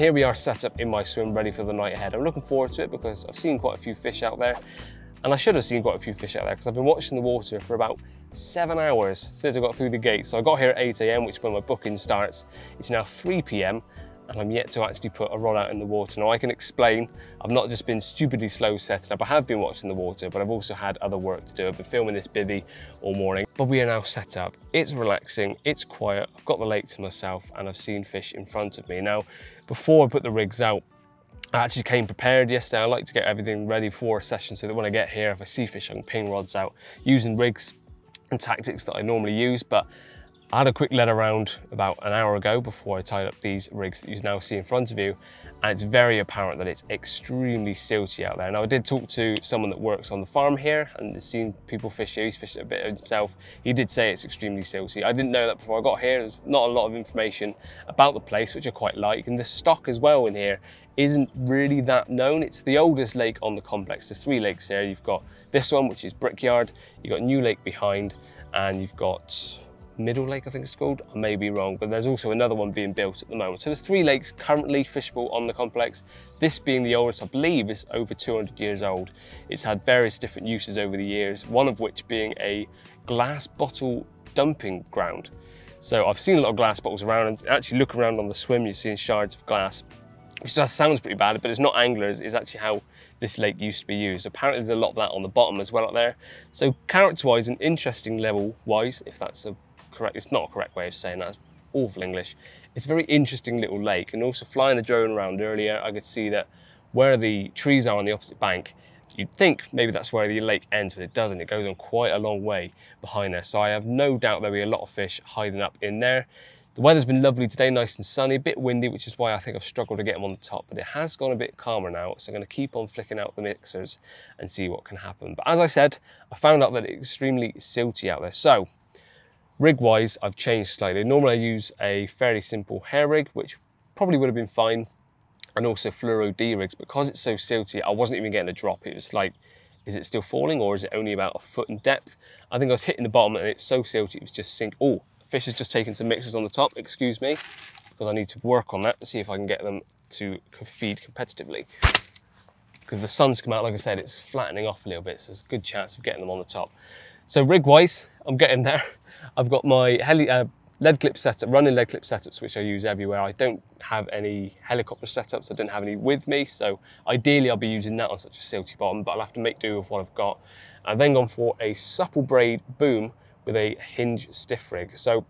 here we are set up in my swim ready for the night ahead. I'm looking forward to it because I've seen quite a few fish out there, and I should have seen quite a few fish out there because I've been watching the water for about 7 hours since I got through the gate. So I got here at 8 AM, which is when my booking starts. It's now 3 PM and I'm yet to actually put a rod out in the water. Now I can explain, I've not just been stupidly slow setting up, I have been watching the water, but I've also had other work to do. I've been filming this bivvy all morning, but we are now set up. It's relaxing, it's quiet, I've got the lake to myself and I've seen fish in front of me. Now, before I put the rigs out, I actually came prepared yesterday. I like to get everything ready for a session so that when I get here, if I see fish, I can ping rods out using rigs and tactics that I normally use. But I had a quick let around about an hour ago before I tied up these rigs that you now see in front of you, and it's very apparent that it's extremely silty out there. Now I did talk to someone that works on the farm here and has seen people fish here. He's fished a bit himself. He did say it's extremely silty. I didn't know that before I got here. There's not a lot of information about the place, which I quite like, and the stock as well in here isn't really that known. It's the oldest lake on the complex. There's 3 lakes here. You've got this one, which is Brickyard, you've got New Lake behind, and you've got Middle Lake, I think it's called. I may be wrong, but there's also another one being built at the moment. So there's 3 lakes currently fishable on the complex. This being the oldest, I believe, is over 200 years old. It's had various different uses over the years, one of which being a glass bottle dumping ground. So I've seen a lot of glass bottles around, and actually look around on the swim, you're seeing shards of glass, which just sounds pretty bad, but it's not anglers, it's actually how this lake used to be used. Apparently there's a lot of that on the bottom as well up there. So character-wise and interesting level-wise, if that's a correct, it's not a correct way of saying that, it's awful English. It's a very interesting little lake, and also flying the drone around earlier, I could see that where the trees are on the opposite bank, you'd think maybe that's where the lake ends, but it doesn't. It goes on quite a long way behind there. So I have no doubt there'll be a lot of fish hiding up in there. The weather's been lovely today, nice and sunny, a bit windy, which is why I think I've struggled to get them on the top, but it has gone a bit calmer now, so I'm gonna keep on flicking out the mixers and see what can happen. But as I said, I found out that it's extremely silty out there. So rig-wise, I've changed slightly. Normally I use a fairly simple hair rig, which probably would have been fine, and also fluoro D rigs. Because it's so silty, I wasn't even getting a drop. It was like, is it still falling, or is it only about a foot in depth? I think I was hitting the bottom and it's so silty, it was just sink. Oh, fish has just taken some mixers on the top, excuse me, because I need to work on that to see if I can get them to feed competitively. Because the sun's come out, like I said, it's flattening off a little bit, so there's a good chance of getting them on the top. So rig-wise, I'm getting there. I've got my lead clip setup, running lead clip setups, which I use everywhere. I don't have any helicopter setups, I don't have any with me, so ideally I'll be using that on such a silty bottom, but I'll have to make do with what I've got. I've then gone for a supple braid boom with a hinge stiff rig. So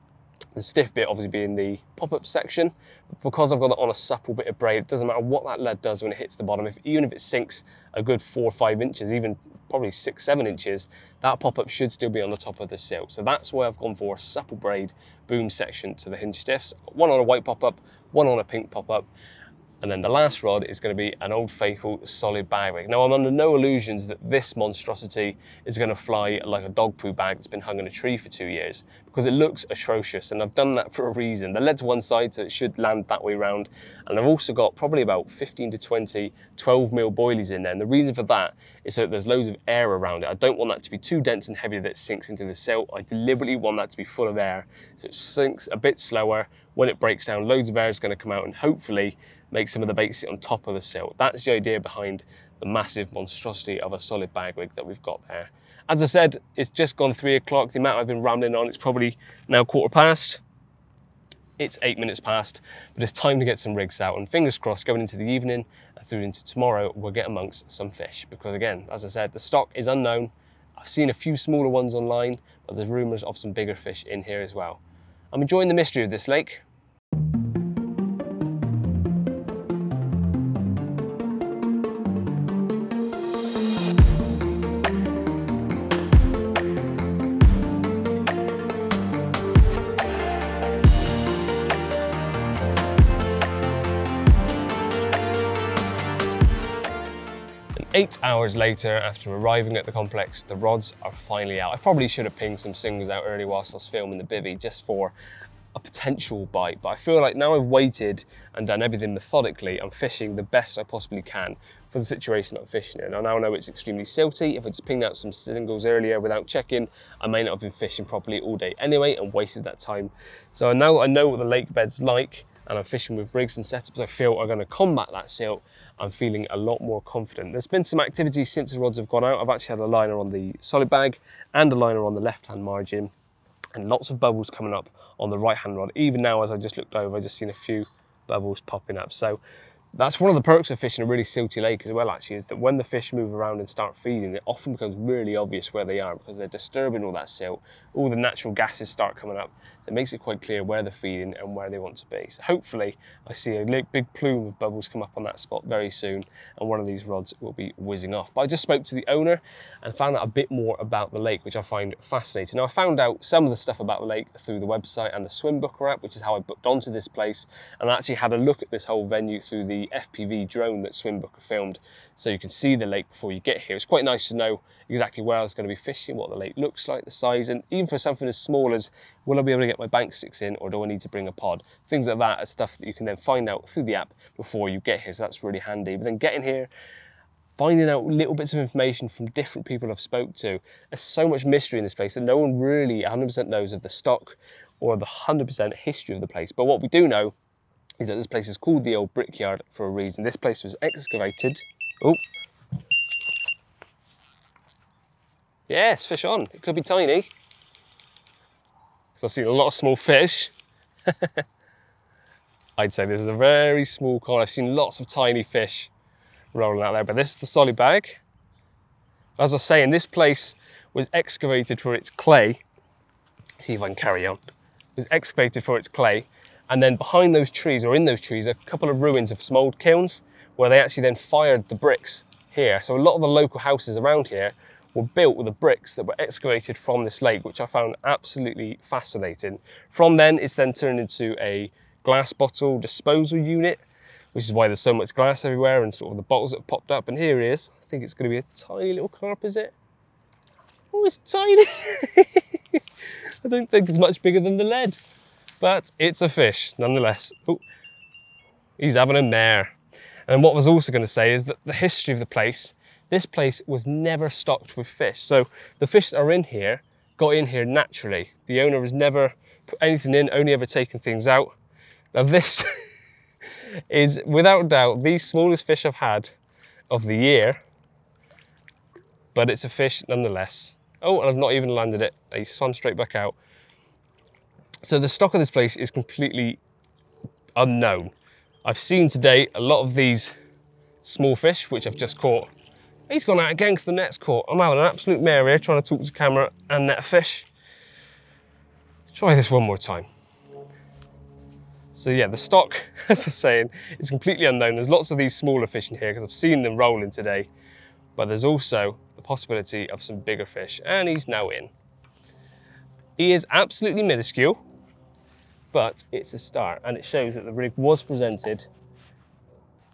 the stiff bit obviously being the pop-up section, but because I've got it on a supple bit of braid, it doesn't matter what that lead does when it hits the bottom. Even if it sinks a good 4 or 5 inches, even probably 6, 7 inches, that pop-up should still be on the top of the sill. So that's why I've gone for a supple braid boom section to the hinge stiffs. One on a white pop-up, one on a pink pop-up, and then the last rod is going to be an Old Faithful solid bag rig. Now I'm under no illusions that this monstrosity is going to fly like a dog poo bag that's been hung in a tree for 2 years, because it looks atrocious, and I've done that for a reason. The lead's one side, so it should land that way round, and I've also got probably about 15 to 20 12mm boilies in there, and the reason for that is so that there's loads of air around it. I don't want that to be too dense and heavy that it sinks into the sill. I deliberately want that to be full of air, so it sinks a bit slower. When it breaks down, loads of air is going to come out and hopefully make some of the bait sit on top of the sill. That's the idea behind the massive monstrosity of a solid bag rig that we've got there. As I said, it's just gone 3 o'clock. The amount I've been rambling on, it's probably now 1/4 past. It's 8 minutes past, but it's time to get some rigs out, and fingers crossed going into the evening and through into tomorrow, we'll get amongst some fish. Because again, as I said, the stock is unknown. I've seen a few smaller ones online, but there's rumors of some bigger fish in here as well. I'm enjoying the mystery of this lake. And 8 hours later, after arriving at the complex, the rods are finally out. I probably should have pinged some singles out early whilst I was filming the bivvy just for a potential bite, but I feel like now I've waited and done everything methodically, I'm fishing the best I possibly can for the situation that I'm fishing in. I now know it's extremely silty. If I just pinged out some singles earlier without checking, I may not have been fishing properly all day anyway and wasted that time. So now I know what the lake bed's like, and I'm fishing with rigs and setups I feel are going to combat that silt, I'm feeling a lot more confident. There's been some activity since the rods have gone out. I've actually had a liner on the solid bag and a liner on the left-hand margin, and lots of bubbles coming up on the right-hand rod. Even now, as I just looked over, I just seen a few bubbles popping up. So that's one of the perks of fishing a really silty lake as well, actually, is that when the fish move around and start feeding, it often becomes really obvious where they are because they're disturbing all that silt. All the natural gases start coming up. So it makes it quite clear where they're feeding and where they want to be. So hopefully I see a big plume of bubbles come up on that spot very soon, and one of these rods will be whizzing off. But I just spoke to the owner and found out a bit more about the lake, which I find fascinating. Now, I found out some of the stuff about the lake through the website and the Swimbooker app, which is how I booked onto this place, and I actually had a look at this whole venue through the FPV drone that Swimbooker filmed, so you can see the lake before you get here. It's quite nice to know exactly where I was going to be fishing, what the lake looks like, the size, and even for something as small as, will I be able to get my bank sticks in, or do I need to bring a pod? Things like that are stuff that you can then find out through the app before you get here, so that's really handy. But then getting here, finding out little bits of information from different people I've spoke to. There's so much mystery in this place that no one really 100% knows of the stock or the 100% history of the place. But what we do know is that this place is called the Old Brickyard for a reason. This place was excavated. Oh. Yes, fish on. It could be tiny, because I've seen a lot of small fish. I'd say this is a very small cod. I've seen lots of tiny fish rolling out there, but this is the solid bag. As I was saying, this place was excavated for its clay. See if I can carry on. It was excavated for its clay, and then behind those trees, or in those trees, are a couple of ruins of some old kilns where they actually then fired the bricks here. So a lot of the local houses around here were built with the bricks that were excavated from this lake, which I found absolutely fascinating. From then, it's then turned into a glass bottle disposal unit, which is why there's so much glass everywhere and sort of the bottles that have popped up. And here he is. I think it's going to be a tiny little carp, is it? Oh, it's tiny. I don't think it's much bigger than the lead, but it's a fish nonetheless. Oh, he's having a mare. And what I was also going to say is that the history of the place, this place was never stocked with fish. So the fish that are in here got in here naturally. The owner has never put anything in, only ever taken things out. Now this is without doubt the smallest fish I've had of the year, but it's a fish nonetheless. Oh, and I've not even landed it. He swam straight back out. So the stock of this place is completely unknown. I've seen today a lot of these small fish, which I've just caught. He's gone out again because the net's caught. I'm having an absolute mare here trying to talk to camera and net a fish. Try this one more time. So yeah, the stock, as I was saying, is completely unknown. There's lots of these smaller fish in here because I've seen them rolling today, but there's also the possibility of some bigger fish, and he's now in. He is absolutely minuscule, but it's a start, and it shows that the rig was presented.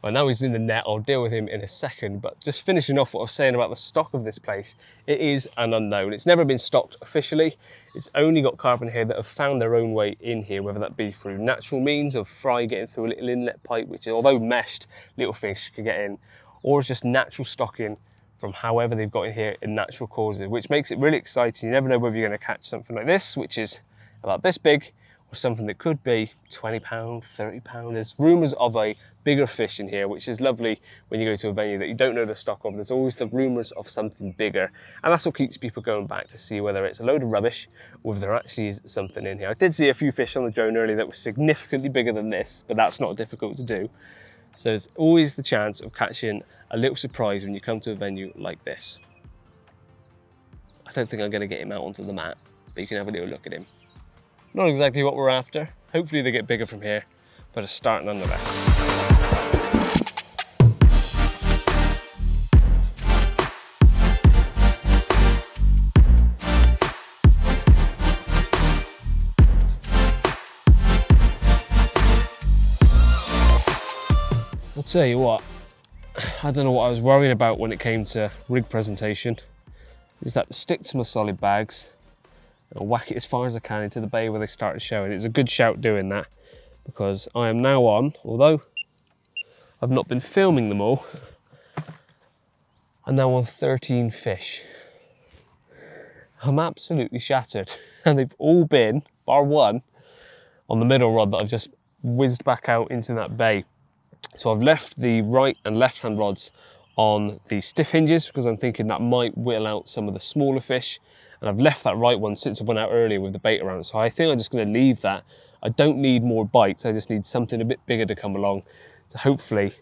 I know he's in the net, I'll deal with him in a second, but just finishing off what I was saying about the stock of this place, it is an unknown. It's never been stocked officially. It's only got carp in here that have found their own way in here, whether that be through natural means of fry getting through a little inlet pipe, which although meshed, little fish can get in, or it's just natural stocking from however they've got in here in natural causes, which makes it really exciting. You never know whether you're going to catch something like this, which is about this big, or something that could be 20 pound, 30 pound. There's rumours of a bigger fish in here, which is lovely when you go to a venue that you don't know the stock of. There's always the rumours of something bigger, and that's what keeps people going back to see whether it's a load of rubbish or if there actually is something in here. I did see a few fish on the drone earlier that were significantly bigger than this, but that's not difficult to do. So there's always the chance of catching a little surprise when you come to a venue like this. I don't think I'm going to get him out onto the mat, but you can have a little look at him. Not exactly what we're after. Hopefully they get bigger from here, but a start nonetheless. I'll tell you what, I don't know what I was worrying about when it came to rig presentation. Is that to stick to my solid bags and whack it as far as I can into the bay where they started showing. It's a good shout doing that, because I am now on, although I've not been filming them all, I'm now on 13 fish. I'm absolutely shattered, and they've all been, bar one, on the middle rod that I've just whizzed back out into that bay. So I've left the right and left hand rods on the stiff hinges because I'm thinking that might whittle out some of the smaller fish. And I've left that right one since I went out earlier with the bait around. So I think I'm just going to leave that. I don't need more bites. I just need something a bit bigger to come along to hopefully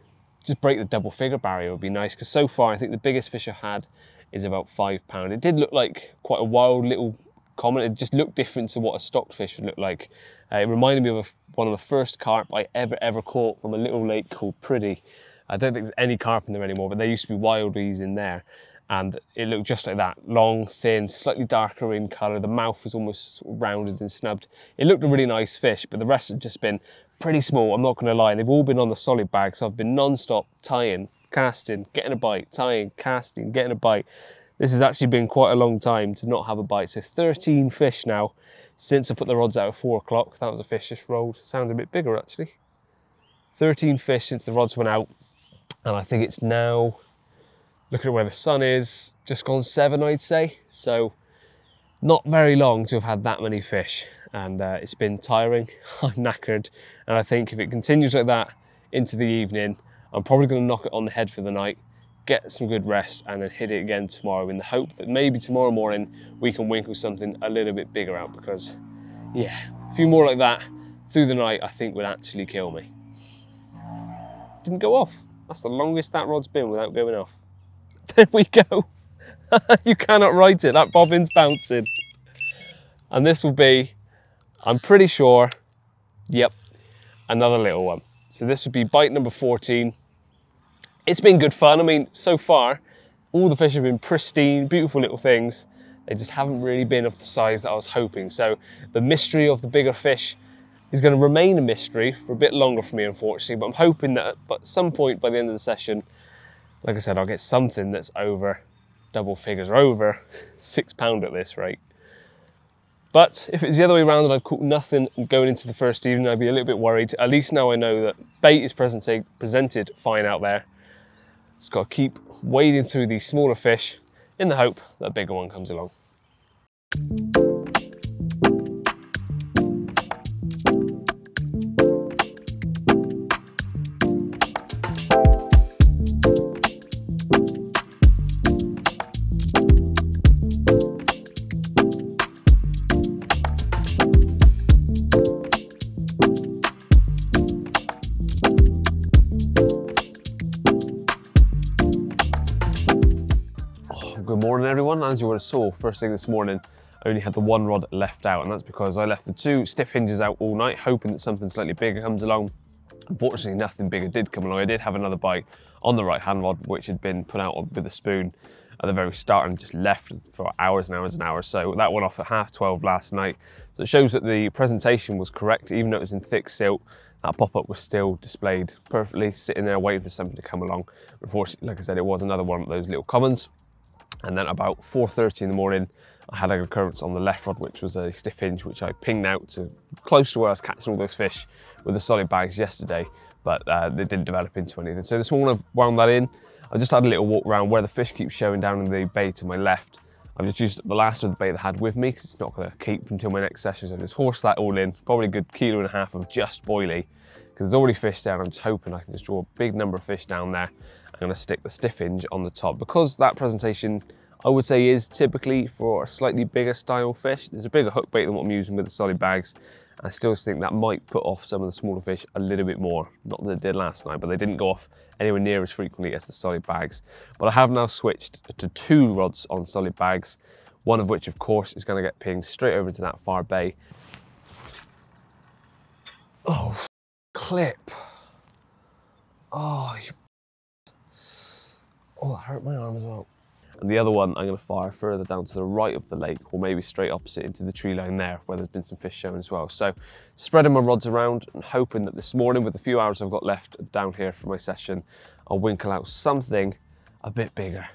just break the double figure barrier. Would be nice, because so far I think the biggest fish I've had is about £5. It did look like quite a wild little common. It just looked different to what a stocked fish would look like. It reminded me of one of the first carp I ever caught from a little lake called Priddy. I don't think there's any carp in there anymore, but there used to be wildies in there. And it looked just like that, long, thin, slightly darker in colour. The mouth was almost rounded and snubbed. It looked a really nice fish, but the rest have just been pretty small, I'm not going to lie. They've all been on the solid bag, so I've been non-stop tying, casting, getting a bite, tying, casting, getting a bite. This has actually been quite a long time to not have a bite. So 13 fish now since I put the rods out at 4 o'clock. That was a fish just rolled. Sounded a bit bigger, actually. 13 fish since the rods went out, and I think it's now, looking at where the sun is, just gone 7, I'd say. So not very long to have had that many fish, and it's been tiring. I'm knackered, and I think if it continues like that into the evening, I'm probably going to knock it on the head for the night, get some good rest, and then hit it again tomorrow in the hope that maybe tomorrow morning we can winkle something a little bit bigger out, because yeah, a few more like that through the night I think would actually kill me. Didn't go off. That's the longest that rod's been without going off. There we go. You cannot write it. That bobbin's bouncing. And this will be, I'm pretty sure, yep, another little one. So this would be bite number 14. It's been good fun. I mean, so far, all the fish have been pristine, beautiful little things. They just haven't really been of the size that I was hoping. So the mystery of the bigger fish is going to remain a mystery for a bit longer for me, unfortunately. But I'm hoping that at some point by the end of the session, like I said, I'll get something that's over double figures, or over £6 at this rate. But if it's the other way around and I've caught nothing going into the first evening, I'd be a little bit worried. At least now I know that bait is presented fine out there. Just got to keep wading through these smaller fish in the hope that a bigger one comes along. Good morning everyone. As you would have saw, first thing this morning I only had the one rod left out, and that's because I left the 2 stiff hinges out all night hoping that something slightly bigger comes along. Unfortunately nothing bigger did come along. I did have another bite on the right hand rod which had been put out with a spoon at the very start and just left for hours and hours and hours. So that went off at 12:30 last night. So it shows that the presentation was correct. Even though it was in thick silt, that pop-up was still displayed perfectly, sitting there waiting for something to come along. Unfortunately, like I said, it was another one of those little commons. And then about 4:30 in the morning, I had an occurrence on the left rod, which was a stiff hinge, which I pinged out to close to where I was catching all those fish with the solid bags yesterday, but they didn't develop into anything. So this morning I've wound that in. I just had a little walk around where the fish keep showing down in the bay to my left. I've just used the last of the bait that I had with me because it's not going to keep until my next session. So I just horse that all in, probably a good 1.5 kilos of just boilie, because there's already fish there. I'm just hoping I can just draw a big number of fish down there. I'm going to stick the stiff hinge on the top, because that presentation I would say is typically for a slightly bigger style fish. There's a bigger hook bait than what I'm using with the solid bags. I still think that might put off some of the smaller fish a little bit more. Not that it did last night, but they didn't go off anywhere near as frequently as the solid bags. But I have now switched to 2 rods on solid bags, one of which of course is going to get pinged straight over into that far bay. Oh, clip. Oh, that hurt my arm as well. And the other one I'm going to fire further down to the right of the lake, or maybe straight opposite into the tree line there, where there's been some fish showing as well. So spreading my rods around and hoping that this morning, with the few hours I've got left down here for my session, I'll winkle out something a bit bigger.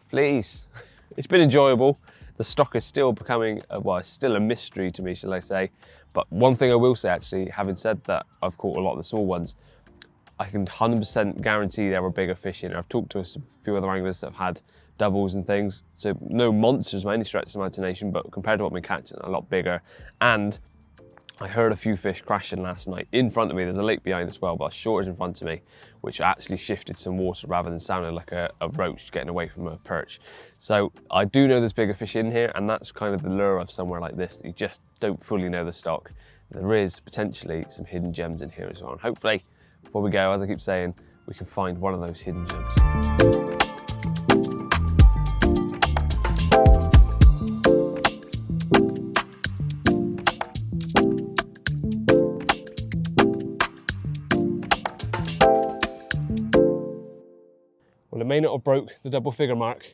Please. It's been enjoyable. The stock is still becoming, well, it's still a mystery to me, shall I say. But one thing I will say, actually, having said that I've caught a lot of the small ones, I can 100% guarantee there were bigger fish in it. I've talked to a few other anglers that have had doubles and things, so no monsters by any stretch of the imagination, but compared to what we're catching, a lot bigger. And I heard a few fish crashing last night in front of me. There's a lake behind as well, but a shortage in front of me, which actually shifted some water rather than sounding like a roach getting away from a perch. So I do know there's bigger fish in here, and that's kind of the lure of somewhere like this, that you just don't fully know the stock. There is potentially some hidden gems in here as well. And hopefully, before we go, as I keep saying, we can find one of those hidden gems. Well, it may not have broke the double figure mark,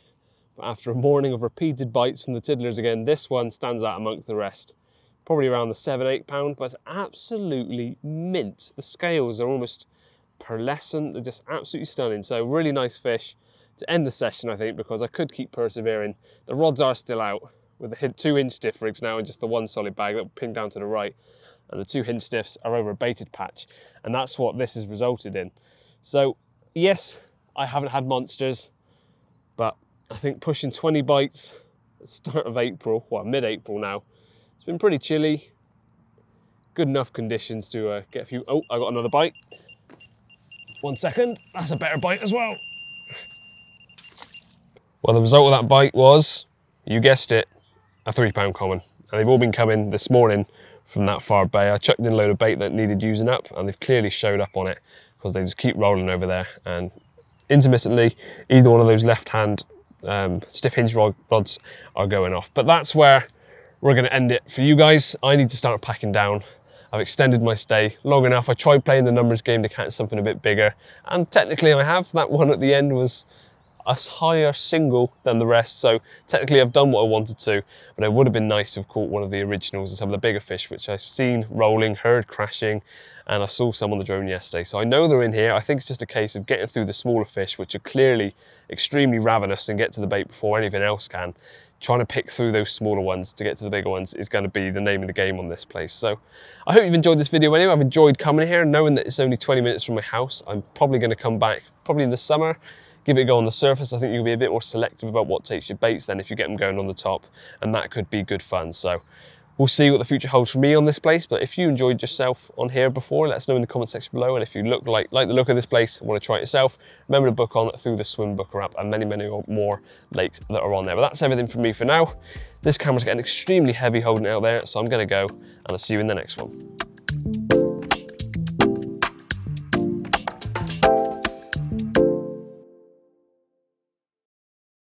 but after a morning of repeated bites from the tiddlers again, this one stands out amongst the rest. Probably around the 7-8 pound, but absolutely mint. The scales are almost pearlescent, they're just absolutely stunning. So really nice fish to end the session, I think, because I could keep persevering. The rods are still out with the 2-inch stiff rigs now and just the one solid bag that will ping down to the right. And the 2 hinge stiffs are over a baited patch. And that's what this has resulted in. So yes, I haven't had monsters, but I think pushing 20 bites at the start of April, well, mid-April now, it's been pretty chilly. Good enough conditions to get a few. Oh, I got another bite. 1 second, that's a better bite as well. Well, the result of that bite was, you guessed it, a 3 pound common. And they've all been coming this morning from that far bay. I chucked in a load of bait that needed using up, and they've clearly showed up on it because they just keep rolling over there. And intermittently, either one of those left-hand stiff hinge rods are going off. But that's where we're going to end it for you guys. I need to start packing down. I've extended my stay long enough. I tried playing the numbers game to catch something a bit bigger, and technically I have. That one at the end was a higher single than the rest, so technically I've done what I wanted to, but it would have been nice to have caught one of the originals and some of the bigger fish, which I've seen rolling, heard crashing, and I saw some on the drone yesterday. So I know they're in here. I think it's just a case of getting through the smaller fish, which are clearly extremely ravenous and get to the bait before anything else can. Trying to pick through those smaller ones to get to the bigger ones is going to be the name of the game on this place. So I hope you've enjoyed this video anyway. I've enjoyed coming here, knowing that it's only 20 minutes from my house. I'm probably going to come back probably in the summer, give it a go on the surface. I think you'll be a bit more selective about what takes your baits then if you get them going on the top, and that could be good fun. So we'll see what the future holds for me on this place. But if you enjoyed yourself on here before, let us know in the comment section below. And if you like the look of this place and want to try it yourself, remember to book on through the Swim Booker app and many more lakes that are on there. But that's everything from me for now. This camera's getting extremely heavy holding it out there, so I'm going to go, and I'll see you in the next one.